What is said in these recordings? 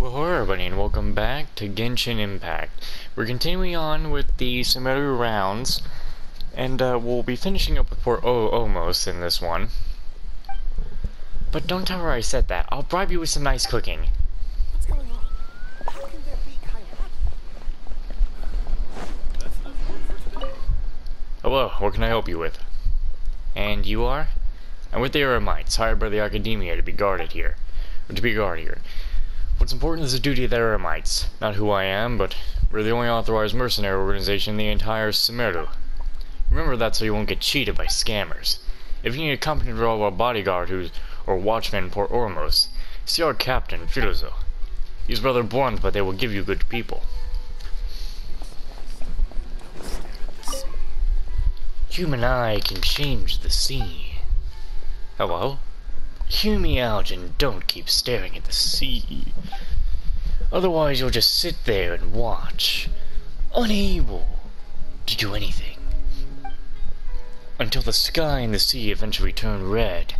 Well, hello everybody, and welcome back to Genshin Impact. We're continuing on with the Sumeru rounds, and we'll be finishing up with Port Almost in this one. But don't tell her I said that. I'll bribe you with some nice cooking. What's going on? How can there be hierarchy? Hello, what can I help you with? And you are? I'm with the Eremites, hired by the Academia to be guarded here. What's important is the duty of the Eremites. Not who I am, but we're the only authorized mercenary organization in the entire Sumeru. Remember that so you won't get cheated by scammers. If you need a competent or bodyguard or watchman in Port Ormos, see our captain, Filozo. He's rather blunt, but they will give you good people. Human eye can change the sea. Hello? Hear me out and don't keep staring at the sea. Otherwise you'll just sit there and watch, unable to do anything. Until the sky and the sea eventually turn red,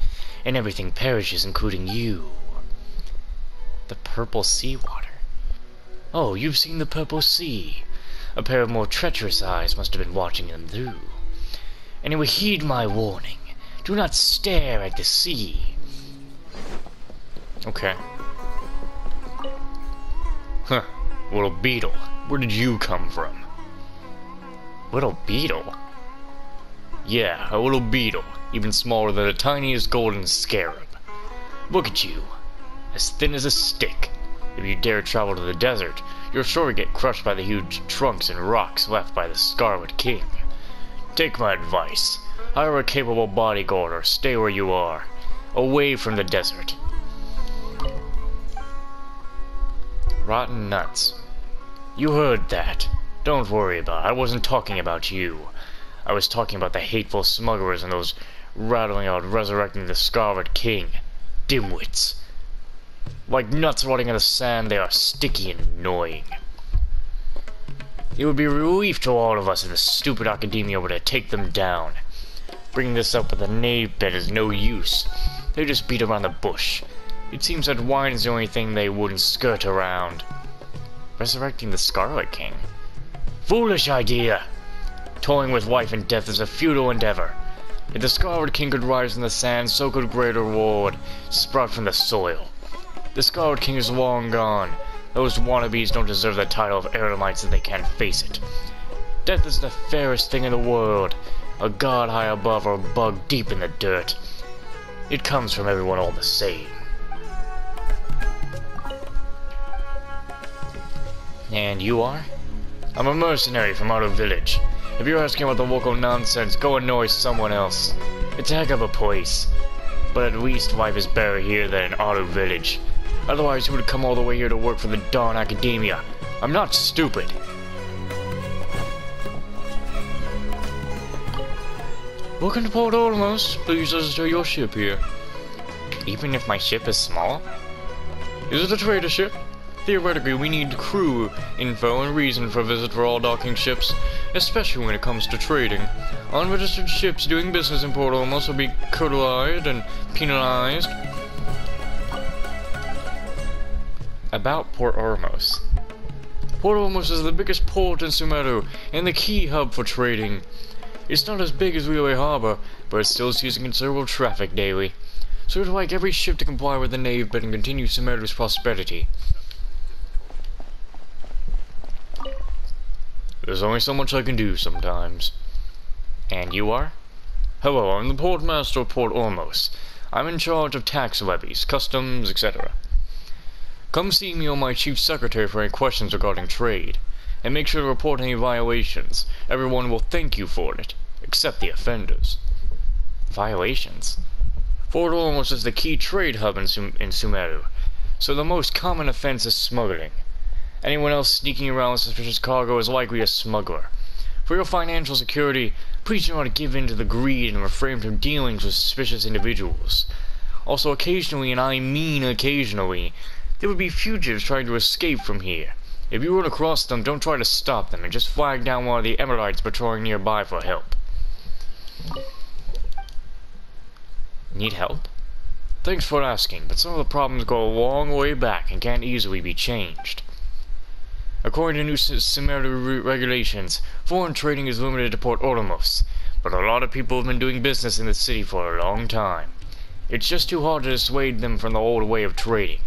and everything perishes, including you. The purple seawater. Oh, you've seen the purple sea. A pair of more treacherous eyes must have been watching them through. Anyway, heed my warning. Do not stare at the sea. Okay. Huh. Little beetle. Where did you come from? Little beetle? Yeah, a little beetle. Even smaller than the tiniest golden scarab. Look at you. As thin as a stick. If you dare travel to the desert, you're sure to get crushed by the huge trunks and rocks left by the Scarlet King. Take my advice. Hire a capable bodyguard or stay where you are. Away from the desert. Rotten nuts. You heard that. Don't worry about it. I wasn't talking about you. I was talking about the hateful smugglers and those rattling out resurrecting the Scarlet King. Dimwits. Like nuts rotting in the sand, they are sticky and annoying. It would be a relief to all of us if the stupid Academia were to take them down. Bringing this up with a knave bed is no use. They just beat around the bush. It seems that wine is the only thing they wouldn't skirt around. Resurrecting the Scarlet King? Foolish idea! Toying with life and death is a futile endeavor. If the Scarlet King could rise from the sand, so could greater reward sprout from the soil. The Scarlet King is long gone. Those wannabes don't deserve the title of Eremites if they can't face it. Death is the fairest thing in the world. A god high above or a bug deep in the dirt. It comes from everyone all the same. And you are? I'm a mercenary from Auto Village. If you're asking about the local nonsense, go annoy someone else. It's a heck of a place. But at least life is better here than in Auto Village. Otherwise, you would come all the way here to work for the darn Academia. I'm not stupid. Welcome to Port Almost. Please register your ship here. Even if my ship is small? Is it a trader ship? Theoretically, we need crew info and reason for a visit for all docking ships, especially when it comes to trading. Unregistered ships doing business in Port Almost will be curtailed and penalized. About Port Ormos. Port Ormos is the biggest port in Sumeru and the key hub for trading. It's not as big as Relay Harbor, but it still sees considerable traffic daily. So we'd like every ship to comply with the knave bed and continue Sumeru's prosperity. There's only so much I can do sometimes. And you are? Hello, I'm the Portmaster of Port Ormos. I'm in charge of tax levies, customs, etc. Come see me or my chief secretary for any questions regarding trade. And make sure to report any violations. Everyone will thank you for it, except the offenders. Violations? Port Ormos is the key trade hub in Sumeru, so the most common offense is smuggling. Anyone else sneaking around with suspicious cargo is likely a smuggler. For your financial security, please do not give in to the greed and refrain from dealings with suspicious individuals. Also, occasionally, and I mean occasionally, there would be fugitives trying to escape from here. If you run across them, don't try to stop them, and just flag down one of the Emirites patrolling nearby for help. Need help? Thanks for asking, but some of the problems go a long way back and can't easily be changed. According to new Sumeru regulations, foreign trading is limited to Port Ormos, but a lot of people have been doing business in the city for a long time. It's just too hard to dissuade them from the old way of trading.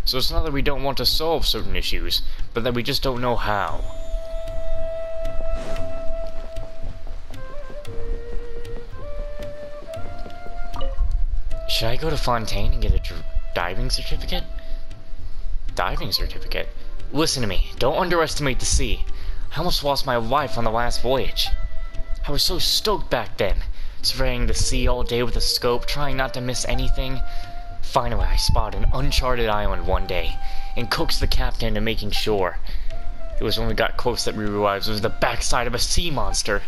So it's not that we don't want to solve certain issues, but that we just don't know how. Should I go to Fontaine and get a diving certificate? Diving certificate? Listen to me, don't underestimate the sea. I almost lost my life on the last voyage. I was so stoked back then, surveying the sea all day with a scope, trying not to miss anything. Finally, I spotted an uncharted island one day, and coaxed the captain into making sure. It was when we got close that we realized it was the backside of a sea monster.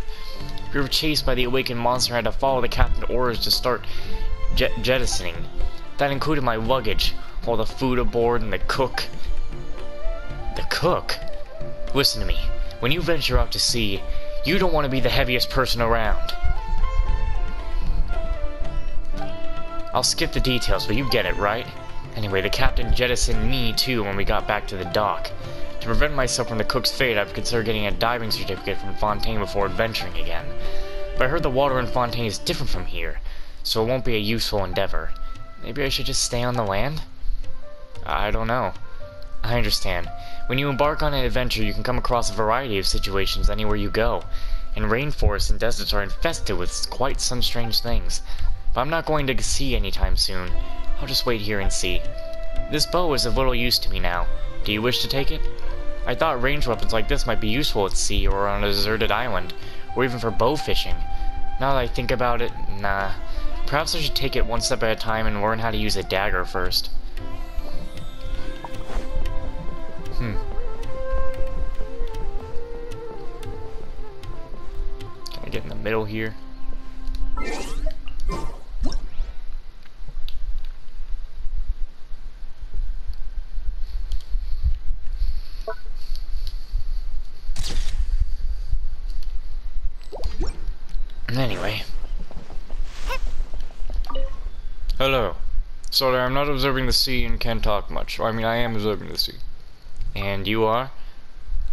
We were chased by the awakened monster and had to follow the captain's orders to start jettisoning. That included my luggage, all the food aboard, and the cook. The cook? Listen to me. When you venture out to sea, you don't want to be the heaviest person around. I'll skip the details, but you get it, right? Anyway, the captain jettisoned me too when we got back to the dock. To prevent myself from the cook's fate, I've considered getting a diving certificate from Fontaine before adventuring again. But I heard the water in Fontaine is different from here, so it won't be a useful endeavor. Maybe I should just stay on the land? I don't know. I understand. When you embark on an adventure, you can come across a variety of situations anywhere you go, and rainforests and deserts are infested with quite some strange things. But I'm not going to sea anytime soon. I'll just wait here and see. This bow is of little use to me now. Do you wish to take it? I thought ranged weapons like this might be useful at sea or on a deserted island, or even for bow fishing. Now that I think about it, nah. Perhaps I should take it one step at a time and learn how to use a dagger first. Can I get in the middle here? Anyway. Hello. Sorry, I'm not observing the sea and can't talk much. I mean, I am observing the sea. And you are?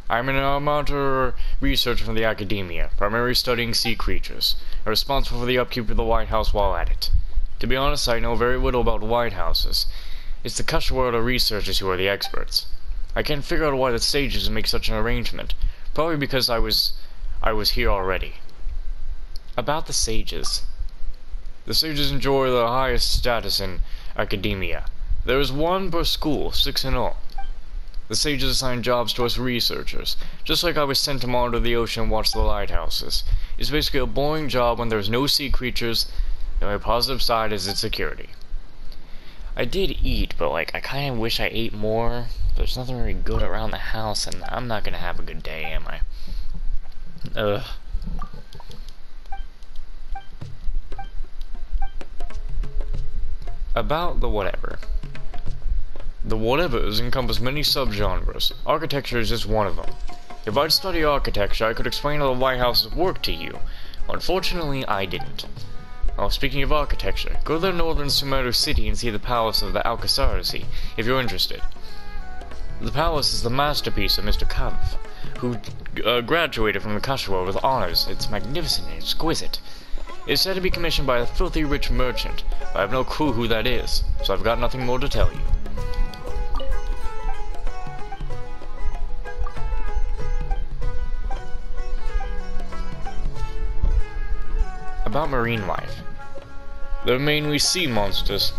I'm an amateur researcher from the academia, primarily studying sea creatures, and responsible for the upkeep of the White House while at it. To be honest, I know very little about White Houses. It's the Cushwater researchers who are the experts. I can't figure out why the sages make such an arrangement, probably because I was here already. About the sages. The sages enjoy the highest status in academia. There is one per school, 6 in all. The sages assign jobs to us researchers, just like I was sent to monitor the ocean and watch the lighthouses. It's basically a boring job when there's no sea creatures. The only positive side is its security. I did eat, but I kind of wish I ate more. There's nothing really good around the house, and I'm not gonna have a good day, am I? Ugh. About the whatever. The whatevers encompass many subgenres. Architecture is just one of them. If I'd study architecture, I could explain how the White Houses work to you. Unfortunately, I didn't. Oh, speaking of architecture, go to the northern Sumeru city and see the palace of the Alcazarasi, if you're interested. The palace is the masterpiece of Mr. Kampf, who graduated from the Cushwater with honors. It's magnificent and exquisite. It's said to be commissioned by a filthy rich merchant, but I have no clue who that is, so I've got nothing more to tell you. About marine life. They're mainly sea monsters,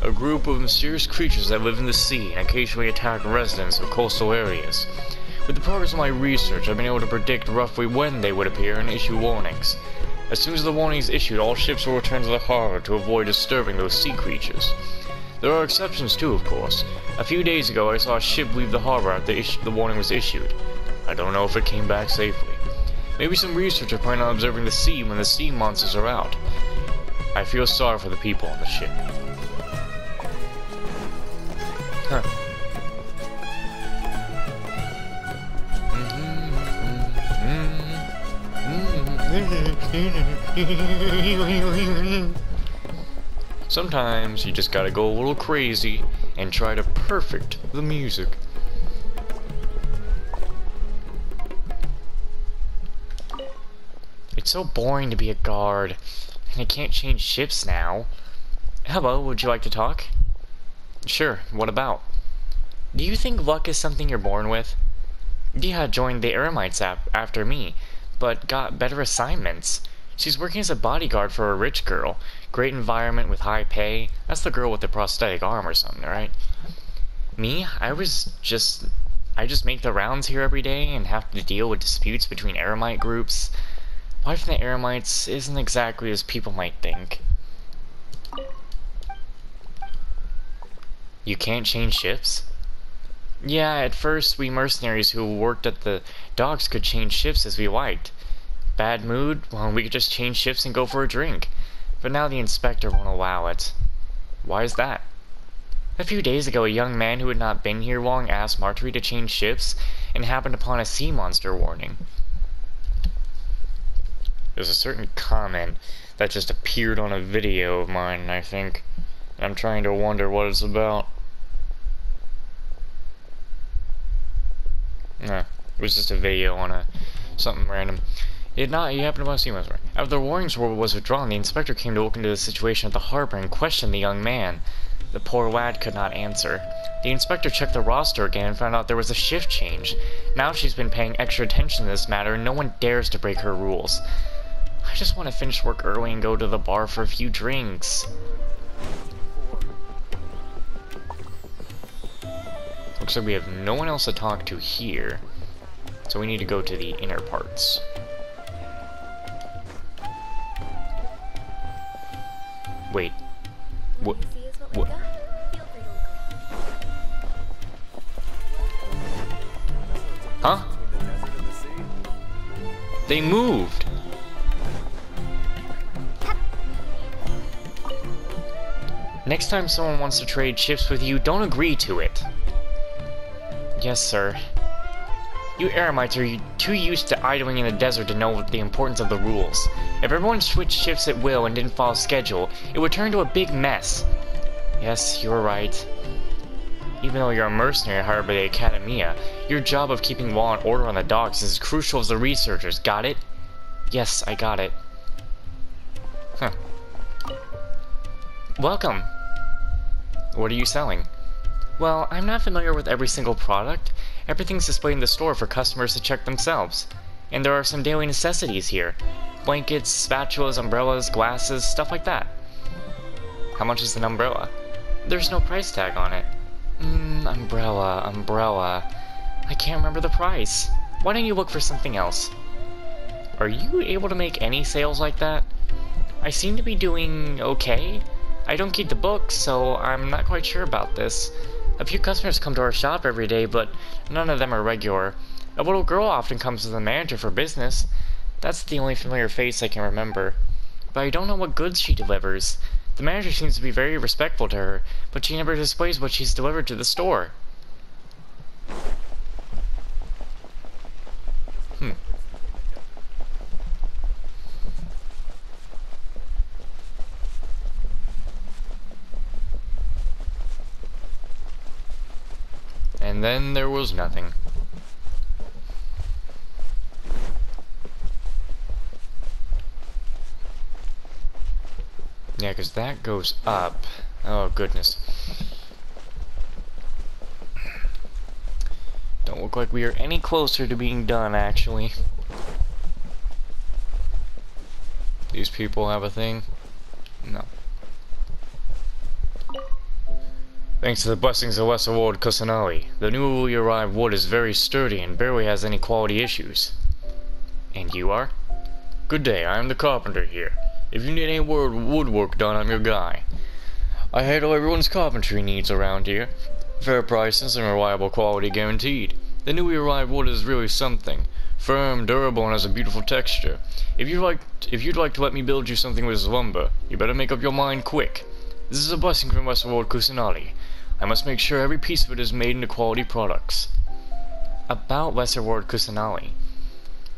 a group of mysterious creatures that live in the sea and occasionally attack residents of coastal areas. With the progress of my research, I've been able to predict roughly when they would appear and issue warnings. As soon as the warning is issued, all ships will return to the harbor to avoid disturbing those sea creatures. There are exceptions too, of course. A few days ago, I saw a ship leave the harbor after the warning was issued. I don't know if it came back safely. Maybe some researchers plan on observing the sea when the sea monsters are out. I feel sorry for the people on the ship. Huh. Sometimes you just gotta go a little crazy and try to perfect the music. It's so boring to be a guard, and I can't change ships now. Hello, would you like to talk? Sure, what about? Do you think luck is something you're born with? Dia joined the Eremites after me, but got better assignments. She's working as a bodyguard for a rich girl. Great environment with high pay. That's the girl with the prosthetic arm or something, right? Me? I just make the rounds here every day and have to deal with disputes between Eremite groups. Life in the Eremites isn't exactly as people might think. You can't change ships? Yeah, at first we mercenaries who worked at the docks could change ships as we liked. Bad mood? Well, we could just change ships and go for a drink. But now the inspector won't allow it. Why is that? A few days ago, a young man who had not been here long asked Marjorie to change ships and happened upon a sea monster warning. There's a certain comment that just appeared on a video of mine, I think. I'm trying to wonder what it's about. No, it was just a video on something random. He happened upon a sea monster. After the warnings was withdrawn, the inspector came to look into the situation at the harbor and questioned the young man. The poor lad could not answer. The inspector checked the roster again and found out there was a shift change. Now she's been paying extra attention to this matter and no one dares to break her rules. I just want to finish work early and go to the bar for a few drinks. Looks like we have no one else to talk to here. So we need to go to the inner parts. Wait. What? What? Huh? They moved! Next time someone wants to trade ships with you, don't agree to it. Yes, sir. You Eremites are too used to idling in the desert to know the importance of the rules. If everyone switched shifts at will and didn't follow schedule, it would turn into a big mess. Yes, you're right. Even though you're a mercenary hired by the Academia, your job of keeping law and order on the docks is as crucial as the researchers, got it? Yes, I got it. Huh. Welcome. What are you selling? Well, I'm not familiar with every single product. Everything's displayed in the store for customers to check themselves. And there are some daily necessities here. Blankets, spatulas, umbrellas, glasses, stuff like that. How much is an umbrella? There's no price tag on it. Umbrella. I can't remember the price. Why don't you look for something else? Are you able to make any sales like that? I seem to be doing okay. I don't keep the books, so I'm not quite sure about this. A few customers come to our shop every day, but none of them are regular. A little girl often comes to the manager for business. That's the only familiar face I can remember. But I don't know what goods she delivers. The manager seems to be very respectful to her, but she never displays what she's delivered to the store. And then there was nothing. Yeah, because that goes up. Oh, goodness. Don't look like we are any closer to being done, actually. These people have a thing? No. Thanks to the blessings of Lesser Lord Kusanali, the newly arrived wood is very sturdy and barely has any quality issues. And you are? Good day, I am the carpenter here. If you need any woodwork done, I'm your guy. I handle everyone's carpentry needs around here. Fair prices and reliable quality guaranteed. The newly arrived wood is really something. Firm, durable, and has a beautiful texture. If you'd like to let me build you something with this lumber, you better make up your mind quick. This is a blessing from Lesser Lord Kusanali. I must make sure every piece of it is made into quality products. About Lesser Lord Kusanali.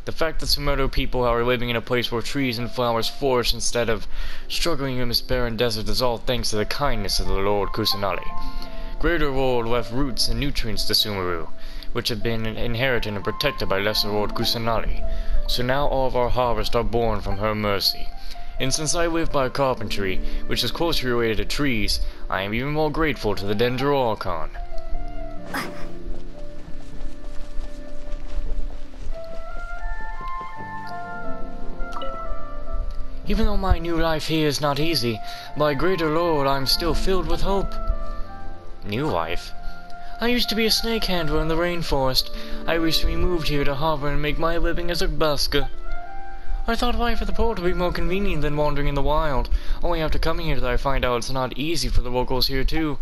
The fact that Sumeru people are living in a place where trees and flowers flourish instead of struggling in this barren desert is all thanks to the kindness of the Lord Kusanali. Greater Lord left roots and nutrients to Sumeru, which have been inherited and protected by Lesser Lord Kusanali. So now all of our harvests are born from her mercy. And since I live by carpentry, which is closely related to trees, I am even more grateful to the Dendro Archon. Even though my new life here is not easy, by greater Lord, I'm still filled with hope. New life? I used to be a snake handler in the rainforest. I recently moved here to harbor and make my living as a busker. I thought life at the port would be more convenient than wandering in the wild. Only after coming here did I find out it's not easy for the locals here too.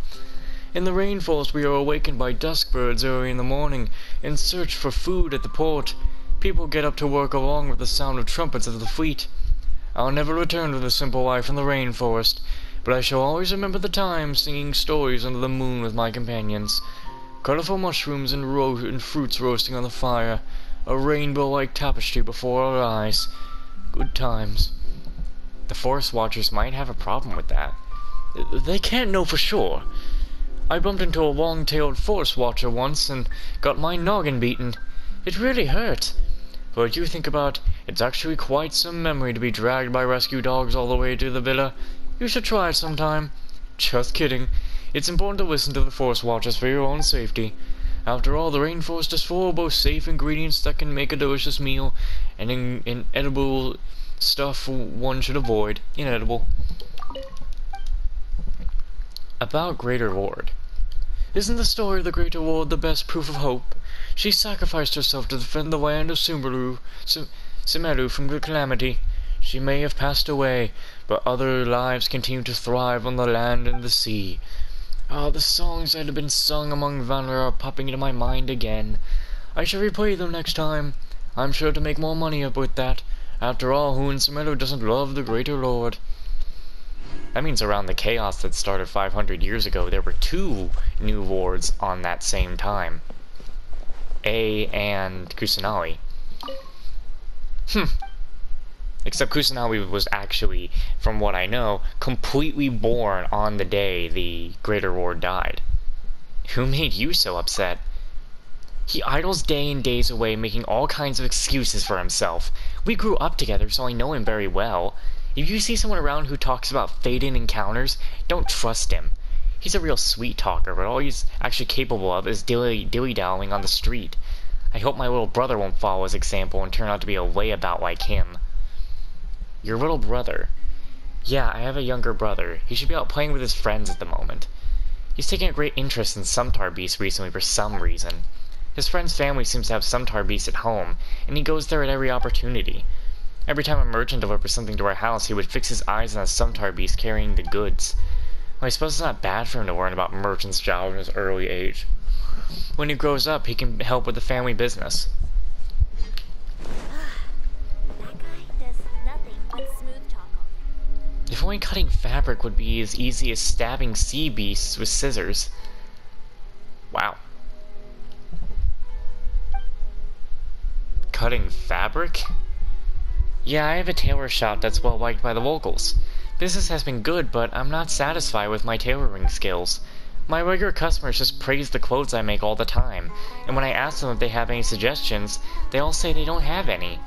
In the rainforest we are awakened by dusk birds early in the morning, and search for food at the port. People get up to work along with the sound of trumpets of the fleet. I'll never return to the simple life in the rainforest, but I shall always remember the time singing stories under the moon with my companions. Colorful mushrooms and fruits roasting on the fire, a rainbow-like tapestry before our eyes. Good times. The Forest Watchers might have a problem with that. They can't know for sure. I bumped into a long-tailed Forest Watcher once and got my noggin beaten. It really hurt. But you think about it, it's actually quite some memory to be dragged by rescue dogs all the way to the villa. You should try it sometime. Just kidding. It's important to listen to the Forest Watchers for your own safety. After all, the rainforest is full of both safe ingredients that can make a delicious meal, and inedible stuff one should avoid. Inedible. About Greater Lord. Isn't the story of the Greater Lord the best proof of hope? She sacrificed herself to defend the land of Sumeru from the calamity. She may have passed away, but other lives continue to thrive on the land and the sea. Ah, the songs that have been sung among Vanler are popping into my mind again. I shall replay them next time. I'm sure to make more money up with that. After all, who in Sumeru doesn't love the Greater Lord? That means around the chaos that started 500 years ago, there were 2 new lords on that same time. A and Kusanali. Except Kusanali was actually, from what I know, completely born on the day the Greater Lord died. Who made you so upset? He idles day and days away, making all kinds of excuses for himself. We grew up together, so I know him very well. If you see someone around who talks about fate-in encounters, don't trust him. He's a real sweet talker, but all he's actually capable of is dilly-dallying on the street. I hope my little brother won't follow his example and turn out to be a layabout like him. Your little brother? Yeah, I have a younger brother. He should be out playing with his friends at the moment. He's taken a great interest in Sumtar Beast recently for some reason. His friend's family seems to have Sumtar Beast at home, and he goes there at every opportunity. Every time a merchant delivers something to our house, he would fix his eyes on a Sumtar Beast carrying the goods. Well, I suppose it's not bad for him to learn about merchants' jobs in his early age. When he grows up, he can help with the family business. That guy does nothing but smooth talk all day. If only cutting fabric would be as easy as stabbing sea beasts with scissors. Wow. Cutting fabric? Yeah, I have a tailor shop that's well liked by the locals. Business has been good, but I'm not satisfied with my tailoring skills. My regular customers just praise the clothes I make all the time, and when I ask them if they have any suggestions, they all say they don't have any.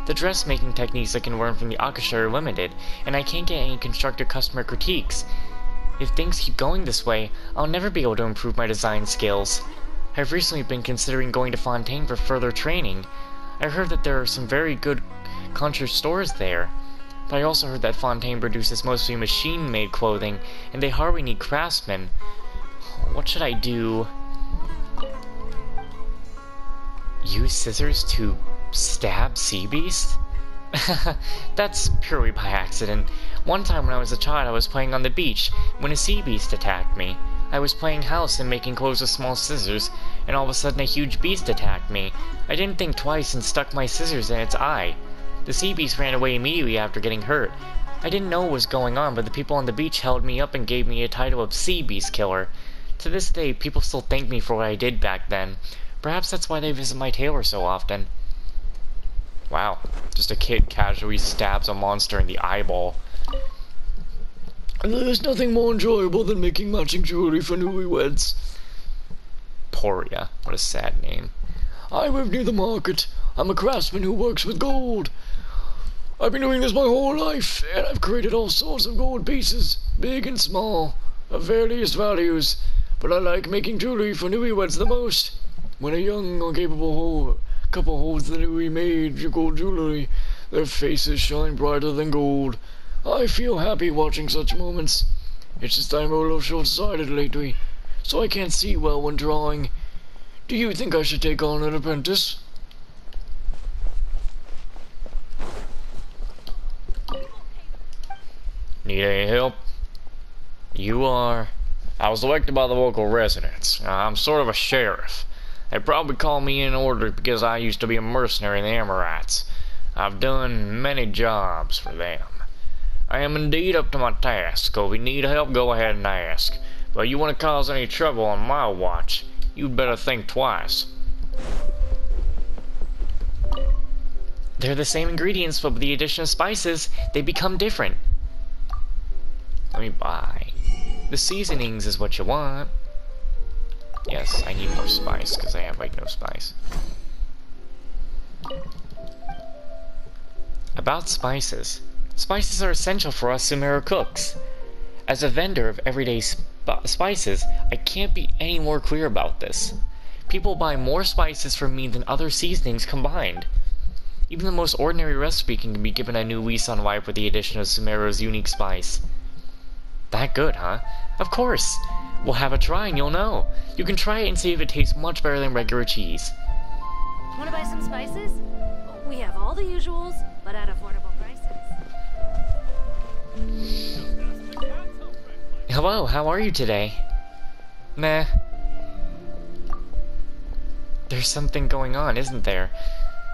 The dressmaking techniques I can learn from the Akasha are limited, and I can't get any constructive customer critiques. If things keep going this way, I'll never be able to improve my design skills. I've recently been considering going to Fontaine for further training. I heard that there are some very good country stores there, but I also heard that Fontaine produces mostly machine-made clothing, and they hardly need craftsmen. What should I do? Use scissors to stab sea beasts? That's purely by accident. One time when I was a child, I was playing on the beach when a sea beast attacked me. I was playing house and making clothes with small scissors, and all of a sudden a huge beast attacked me. I didn't think twice and stuck my scissors in its eye. The sea beast ran away immediately after getting hurt. I didn't know what was going on, but the people on the beach held me up and gave me a title of Sea Beast Killer. To this day, people still thank me for what I did back then. Perhaps that's why they visit my tailor so often. Wow, just a kid casually stabs a monster in the eyeball. There's nothing more enjoyable than making matching jewelry for newlyweds. Poria, what a sad name. I live near the market. I'm a craftsman who works with gold. I've been doing this my whole life, and I've created all sorts of gold pieces, big and small, of various values. But I like making jewelry for newlyweds the most. When a young or capable couple holds the newly made gold jewelry, their faces shine brighter than gold. I feel happy watching such moments. It's just I'm a little short-sighted lately, so I can't see well when drawing. Do you think I should take on an apprentice? Need any help? You are? I was elected by the local residents. I'm sort of a sheriff. They probably call me in order because I used to be a mercenary in the Amorites. I've done many jobs for them. I am indeed up to my task, so if you need help, go ahead and ask. But you want to cause any trouble on my watch, you'd better think twice. They're the same ingredients, but with the addition of spices, they become different. Let me buy. The seasonings is what you want. Yes, I need more spice, because I have, like, no spice. About spices. Spices are essential for us Sumeru cooks. As a vendor of everyday spices, I can't be any more clear about this. People buy more spices from me than other seasonings combined. Even the most ordinary recipe can be given a new lease on life with the addition of Sumeru's unique spice. That good, huh? Of course! We'll have a try and you'll know. You can try it and see if it tastes much better than regular cheese. Want to buy some spices? We have all the usuals, but at affordable prices. Hello, how are you today? Meh. There's something going on, isn't there?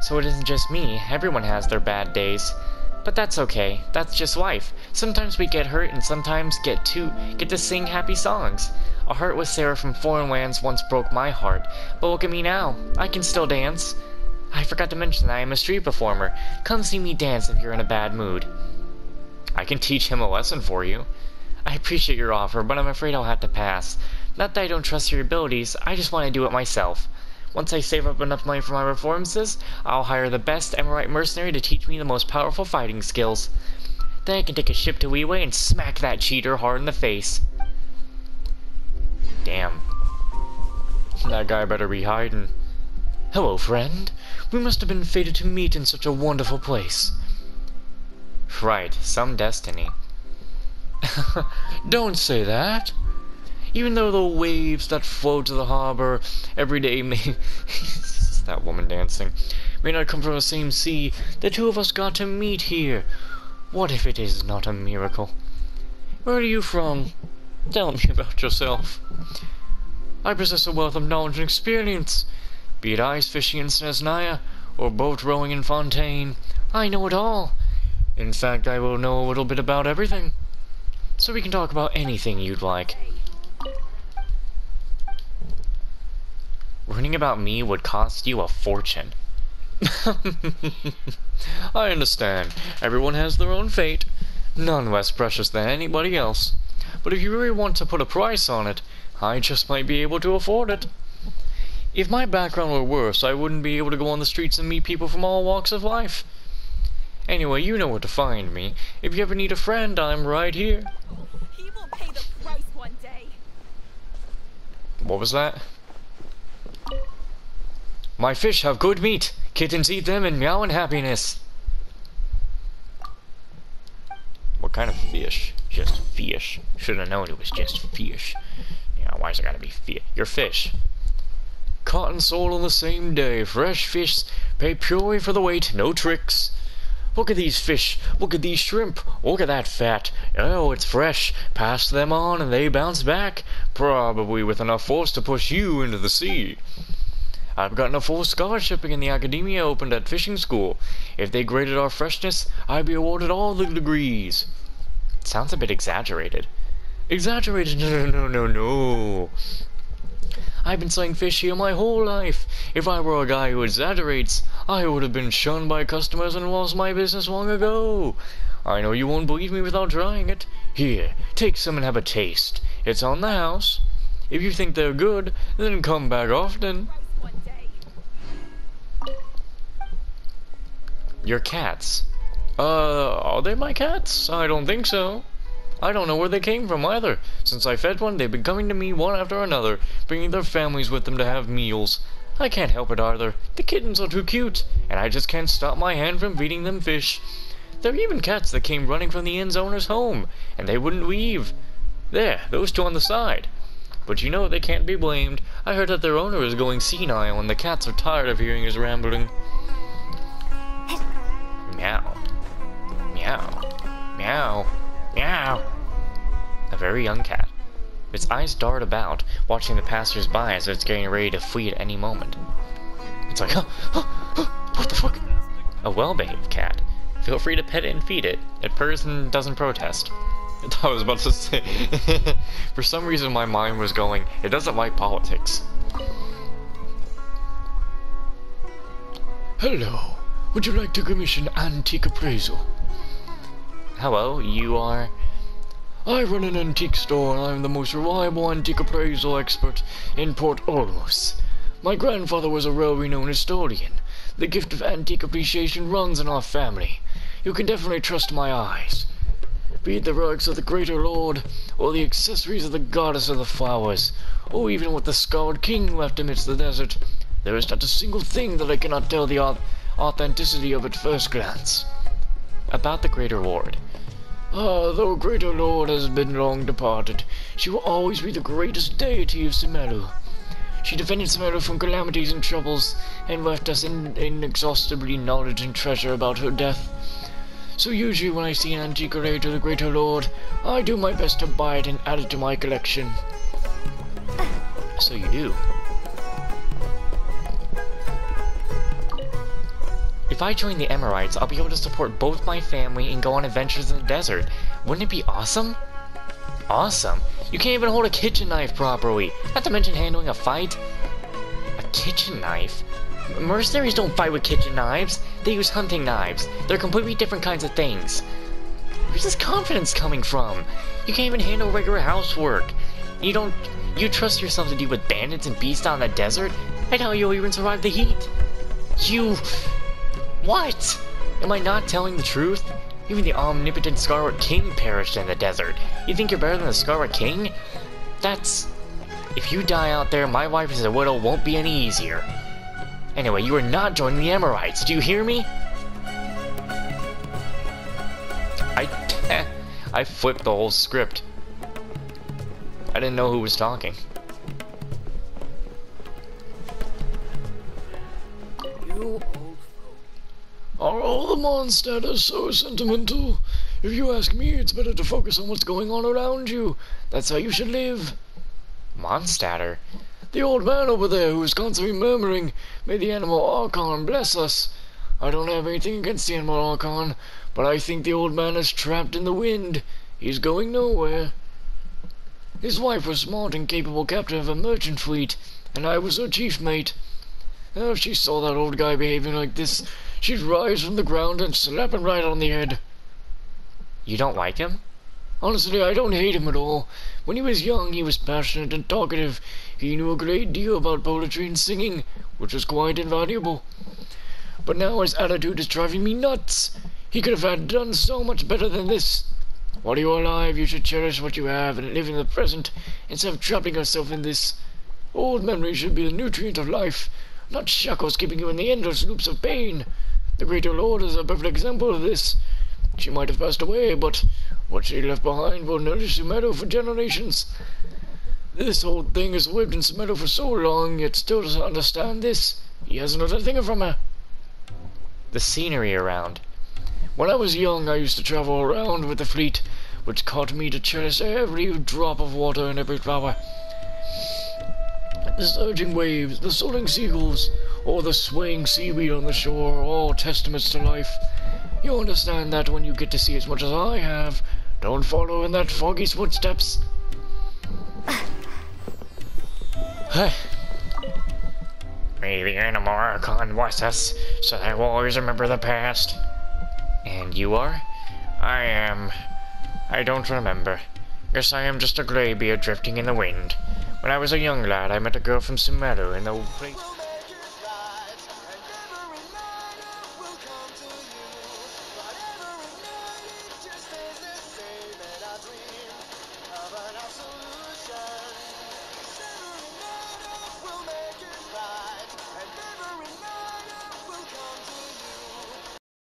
So it isn't just me, everyone has their bad days. But that's okay, that's just life. Sometimes we get hurt and sometimes get to sing happy songs. A heart with Sarah from Foreign Lands once broke my heart, but look at me now, I can still dance. I forgot to mention that I am a street performer. Come see me dance if you're in a bad mood. I can teach him a lesson for you. I appreciate your offer, but I'm afraid I'll have to pass. Not that I don't trust your abilities, I just want to do it myself. Once I save up enough money for my performances, I'll hire the best Amorite mercenary to teach me the most powerful fighting skills. Then I can take a ship to Weeway and smack that cheater hard in the face. Damn. That guy better be hiding. Hello, friend. We must have been fated to meet in such a wonderful place. Right, some destiny. Don't say that. Even though the waves that flow to the harbor every day may... That woman dancing. May not come from the same sea, the two of us got to meet here. What if it is not a miracle? Where are you from? Tell me about yourself. I possess a wealth of knowledge and experience. Be it ice fishing in Snezhnaya, or boat rowing in Fontaine, I know it all. In fact, I will know a little bit about everything. So we can talk about anything you'd like. Learning about me would cost you a fortune. I understand. Everyone has their own fate. None less precious than anybody else. But if you really want to put a price on it, I just might be able to afford it. If my background were worse, I wouldn't be able to go on the streets and meet people from all walks of life. Anyway, you know where to find me. If you ever need a friend, I'm right here. He will pay the price one day. What was that? My fish have good meat. Kittens eat them and meow in happiness. What kind of fish? Just fish. Should have known it was just fish. Yeah, why's it gotta be fish? Your fish. Caught and sold on the same day. Fresh fish, pay purely for the weight, no tricks. Look at these fish. Look at these shrimp. Look at that fat. Oh, it's fresh. Pass them on and they bounce back. Probably with enough force to push you into the sea. I've gotten a full scholarship in the academia opened at fishing school. If they graded our freshness, I'd be awarded all the degrees. Sounds a bit exaggerated. Exaggerated? No. I've been selling fish here my whole life. If I were a guy who exaggerates, I would have been shunned by customers and lost my business long ago. I know you won't believe me without trying it. Here, take some and have a taste. It's on the house. If you think they're good, then come back often. One day. Your cats. Are they my cats? I don't think so. I don't know where they came from either. Since I fed one, they've been coming to me one after another, bringing their families with them to have meals. I can't help it either. The kittens are too cute, and I just can't stop my hand from feeding them fish. There are even cats that came running from the inn's owner's home, and they wouldn't leave. There, those two on the side. But you know they can't be blamed. I heard that their owner is going senile, and the cats are tired of hearing his rambling. Meow. Meow. Meow. Meow. A very young cat. Its eyes dart about, watching the passers-by as if it's getting ready to flee at any moment. It's like, what the fuck? A well-behaved cat. Feel free to pet it and feed it. It purrs and doesn't protest. I thought I was about to say. For some reason my mind was going, it doesn't like politics. Hello. Would you like to commission antique appraisal? Hello, you are... I run an antique store and I'm the most reliable antique appraisal expert in Port Ormos. My grandfather was a well-renowned historian. The gift of antique appreciation runs in our family. You can definitely trust my eyes. Be it the relics of the Greater Lord, or the accessories of the Goddess of the Flowers, or even what the Scarred King left amidst the desert, there is not a single thing that I cannot tell the authenticity of at first glance. About the Greater Lord. Though Greater Lord has been long departed, she will always be the greatest deity of Sumeru. She defended Sumeru from calamities and troubles, and left us inexhaustibly knowledge and treasure about her death. So usually when I see an antique related to the Greater Lord, I do my best to buy it and add it to my collection. So you do. If I join the Emirites, I'll be able to support both my family and go on adventures in the desert. Wouldn't it be awesome? Awesome? You can't even hold a kitchen knife properly, not to mention handling a fight. A kitchen knife? Mercenaries don't fight with kitchen knives. They use hunting knives. They're completely different kinds of things. Where's this confidence coming from? You can't even handle regular housework. You trust yourself to deal with bandits and beasts out in the desert? I doubt you'll even survive the heat. What? Am I not telling the truth? Even the omnipotent Scarlet King perished in the desert. You think you're better than the Scarlet King? If you die out there, my life as a widow won't be any easier. Anyway, you are not joining the Emirites. Do you hear me? I flipped the whole script. I didn't know who was talking. You Are all the Mondstadters so sentimental? If you ask me, it's better to focus on what's going on around you. That's how you should live. Mondstadter? The old man over there who is constantly murmuring, "May the Animal Archon bless us." I don't have anything against the Animal Archon, but I think the old man is trapped in the wind. He's going nowhere. His wife was smart and capable captain of a merchant fleet, and I was her chief mate. If she saw that old guy behaving like this, she'd rise from the ground and slap him right on the head. You don't like him? Honestly, I don't hate him at all. When he was young, he was passionate and talkative. He knew a great deal about poetry and singing, which was quite invaluable. But now his attitude is driving me nuts. He could have done so much better than this. While you are alive, you should cherish what you have and live in the present, instead of trapping yourself in this. Old memories should be the nutrient of life, not shackles keeping you in the endless loops of pain. The Greater Lord is a perfect example of this. She might have passed away, but what she left behind will nourish Sumeru for generations. This old thing has lived in Sumeru for so long, yet still doesn't understand this. He hasn't heard a thing from her. The scenery around. When I was young, I used to travel around with the fleet, which taught me to cherish every drop of water and every flower. The surging waves, the soaring seagulls, or the swaying seaweed on the shore are all testaments to life. You'll understand that when you get to see as much as I have. Don't follow in that foggy's footsteps. May the animal archon bless us, so that we'll always remember the past. And you are? I don't remember. Guess I am just a greybeard drifting in the wind. When I was a young lad, I met a girl from Sumeru in the place.